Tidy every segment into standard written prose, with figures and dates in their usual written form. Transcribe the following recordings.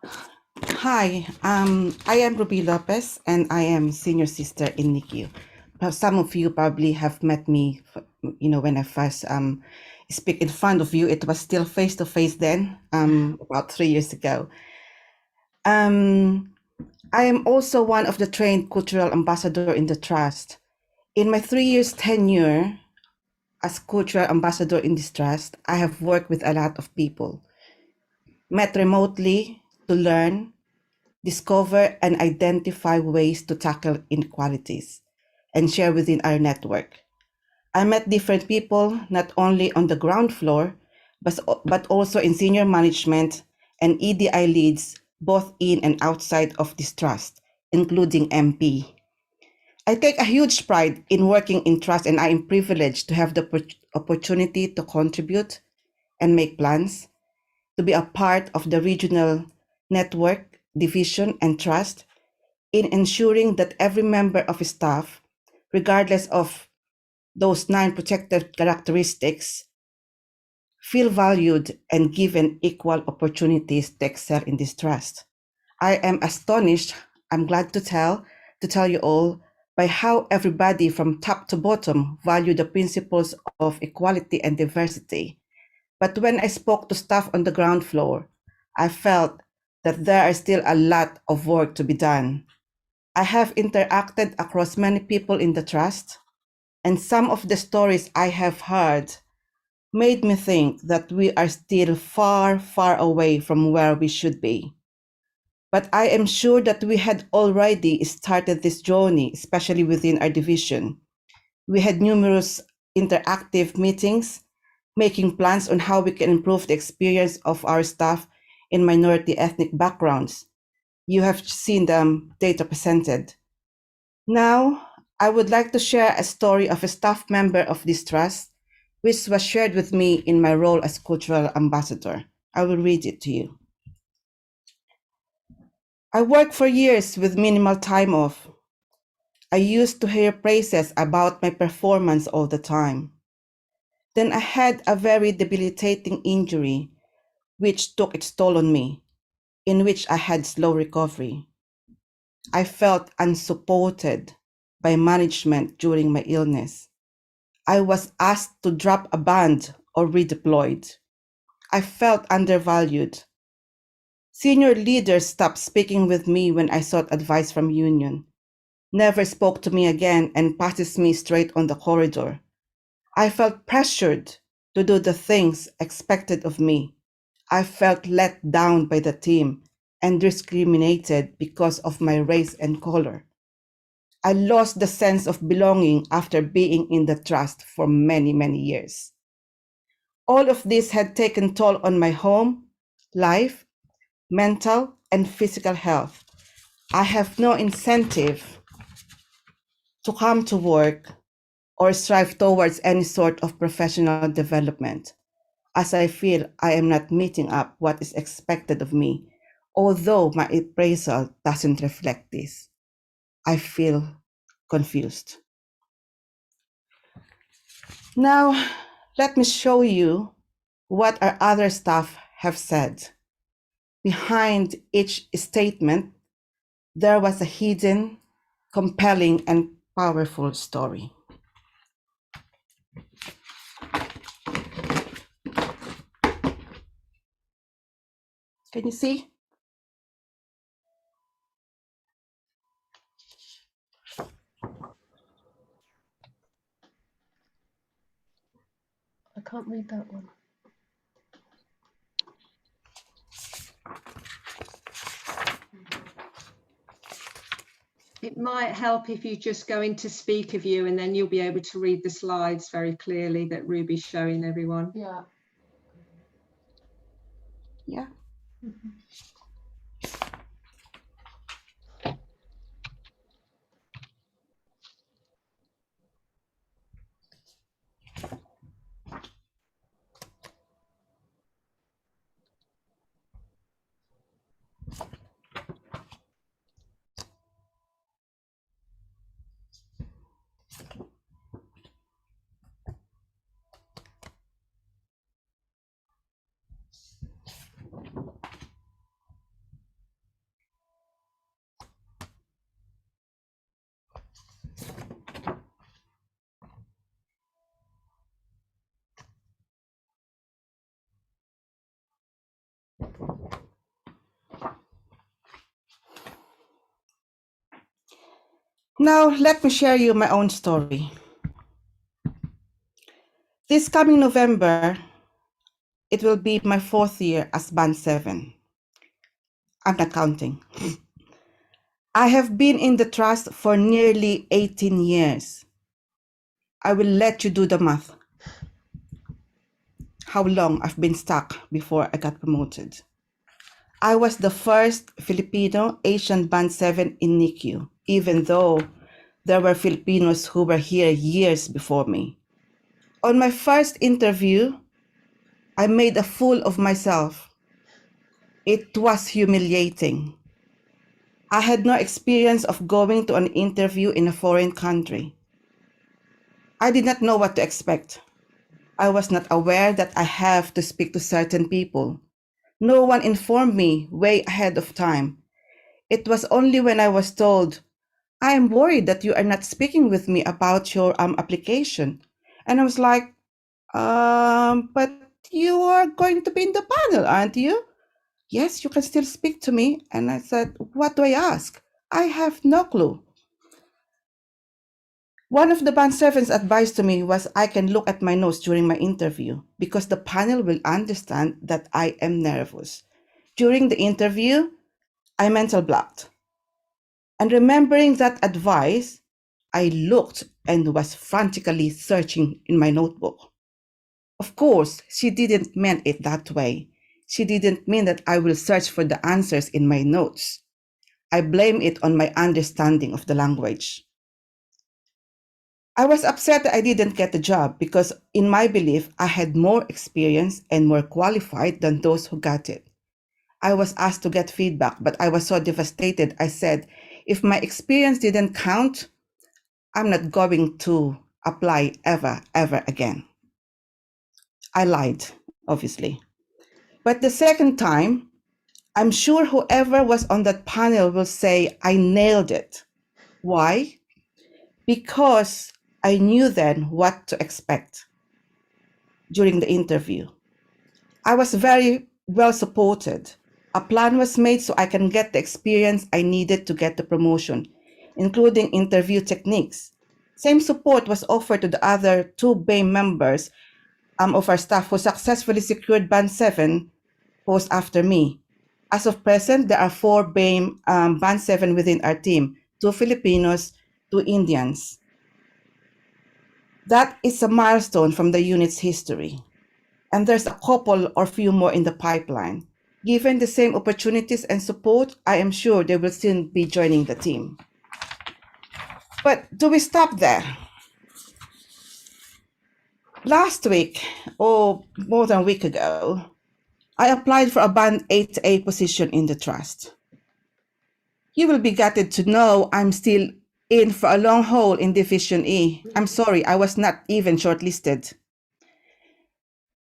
Hi, I am Ruby Lopez, and I am senior sister in NICU. Some of you probably have met me, when I first speak in front of you. It was still face to face then, about 3 years ago. I am also one of the trained cultural ambassador in the trust. In my 3 years tenure as cultural ambassador in this trust, I have worked with a lot of people, met remotely to learn, discover and identify ways to tackle inequalities, and share within our network. I met different people not only on the ground floor, but also in senior management and EDI leads, both in and outside of this trust, including MP. I take a huge pride in working in trust, and I am privileged to have the opportunity to contribute and make plans, to be a part of the regional network, division, and trust in ensuring that every member of staff, regardless of those 9 protected characteristics, feel valued and given equal opportunities to excel in this trust. I am astonished, I'm glad to tell you all, by how everybody from top to bottom value the principles of equality and diversity. But when I spoke to staff on the ground floor, I felt that there is still a lot of work to be done. I have interacted across many people in the trust, and some of the stories I have heard made me think that we are still far, far away from where we should be. But I am sure that we had already started this journey, especially within our division. We had numerous interactive meetings, making plans on how we can improve the experience of our staff in minority ethnic backgrounds. You have seen the data presented. Now, I would like to share a story of a staff member of this trust, which was shared with me in my role as cultural ambassador. I will read it to you. I worked for years with minimal time off. I used to hear praises about my performance all the time. Then I had a very debilitating injury, which took its toll on me, in which I had slow recovery. I felt unsupported by management during my illness. I was asked to drop a band or redeployed. I felt undervalued. Senior leaders stopped speaking with me when I sought advice from union, never spoke to me again, and passes me straight on the corridor. I felt pressured to do the things expected of me. I felt let down by the team and discriminated because of my race and color. I lost the sense of belonging after being in the trust for many, many years. All of this had taken toll on my home, life, mental, and physical health. I have no incentive to come to work or strive towards any sort of professional development, as I feel I am not meeting up what is expected of me, although my appraisal doesn't reflect this. I feel confused. Now, let me show you what our other staff have said. Behind each statement, there was a hidden, compelling, and powerful story. Can you see? I can't read that one. It might help if you just go into speaker view and then you'll be able to read the slides very clearly that Ruby's showing everyone. Yeah. Yeah. Now, let me share you my own story. This coming November, it will be my 4th year as Band 7. I'm not counting. I have been in the trust for nearly 18 years. I will let you do the math. How long I've been stuck before I got promoted. I was the first Filipino Asian Band 7 in NICU, even though there were Filipinos who were here years before me. On my first interview, I made a fool of myself. It was humiliating. I had no experience of going to an interview in a foreign country. I did not know what to expect. I was not aware that I have to speak to certain people. No one informed me way ahead of time. It was only when I was told, I am worried that you are not speaking with me about your application. And I was like, but you are going to be in the panel, aren't you? Yes, you can still speak to me. And I said, what do I ask? I have no clue. One of the band servants' advice to me was I can look at my notes during my interview because the panel will understand that I am nervous. During the interview, I mental blocked. And remembering that advice, I looked and was frantically searching in my notebook. Of course, she didn't mean it that way. She didn't mean that I will search for the answers in my notes. I blame it on my understanding of the language. I was upset that I didn't get the job because, in my belief, I had more experience and more qualified than those who got it. I was asked to get feedback, but I was so devastated. I said, if my experience didn't count, I'm not going to apply ever again. I lied, obviously. But the second time, I'm sure whoever was on that panel will say I nailed it. Why? Because I knew then what to expect during the interview. I was very well supported. A plan was made so I can get the experience I needed to get the promotion, including interview techniques. Same support was offered to the other 2 BAME members of our staff who successfully secured Band 7 post after me. As of present, there are 4 BAME Band 7 within our team, 2 Filipinos, 2 Indians. That is a milestone from the unit's history. And there's a couple or few more in the pipeline. Given the same opportunities and support, I am sure they will soon be joining the team. But do we stop there? Last week, or more than a week ago, I applied for a Band 8A position in the trust. You will be gutted to know I'm still in for a long haul in Division E. I'm sorry, I was not even shortlisted.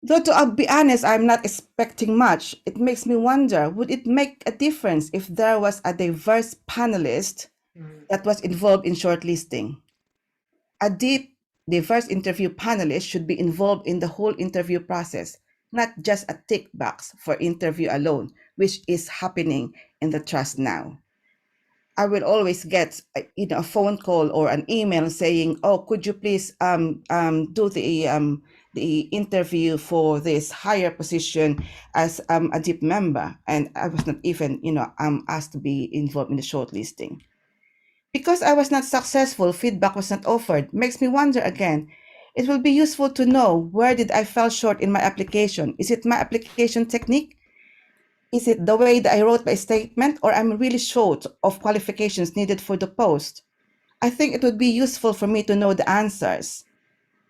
Though to be honest, I'm not expecting much. It makes me wonder, would it make a difference if there was a diverse panelist that was involved in shortlisting? A deep, diverse interview panelist should be involved in the whole interview process, not just a tick box for interview alone, which is happening in the trust now. I will always get a phone call or an email saying, "Oh, could you please do the interview for this higher position as a deep member?" And I was not even asked to be involved in the shortlisting. Because I was not successful, feedback was not offered. Makes me wonder again. It will be useful to know, where did I fall short in my application? Is it my application technique? Is it the way that I wrote my statement, or I'm really short of qualifications needed for the post? I think it would be useful for me to know the answers.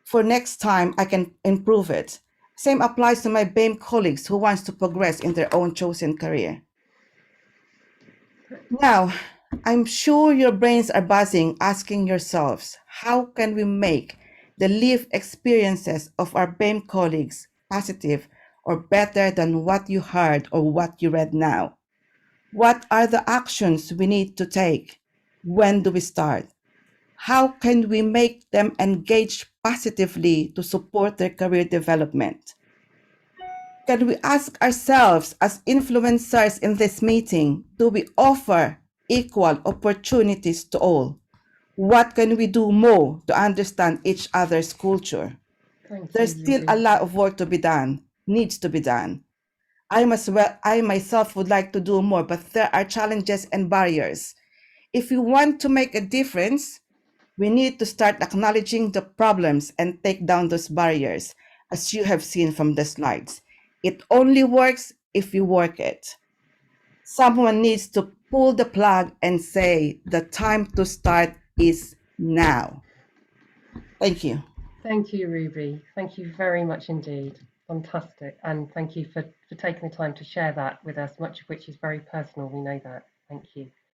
For next time, I can improve it. Same applies to my BAME colleagues who wants to progress in their own chosen career. Now, I'm sure your brains are buzzing, asking yourselves, how can we make the lived experiences of our BAME colleagues positive or better than what you heard or what you read now? What are the actions we need to take? When do we start? How can we make them engage positively to support their career development? Can we ask ourselves, as influencers in this meeting, do we offer equal opportunities to all? What can we do more to understand each other's culture? Thank There's you, still a Ruby. lot of work to be done, needs to be done. I myself would like to do more, but there are challenges and barriers. If we want to make a difference, we need to start acknowledging the problems and take down those barriers, as you have seen from the slides. It only works if we work it. Someone needs to pull the plug and say, the time to start is now. Thank you. Thank you, Ruby. Thank you very much indeed. Fantastic. And thank you for taking the time to share that with us, much of which is very personal. We know that. Thank you.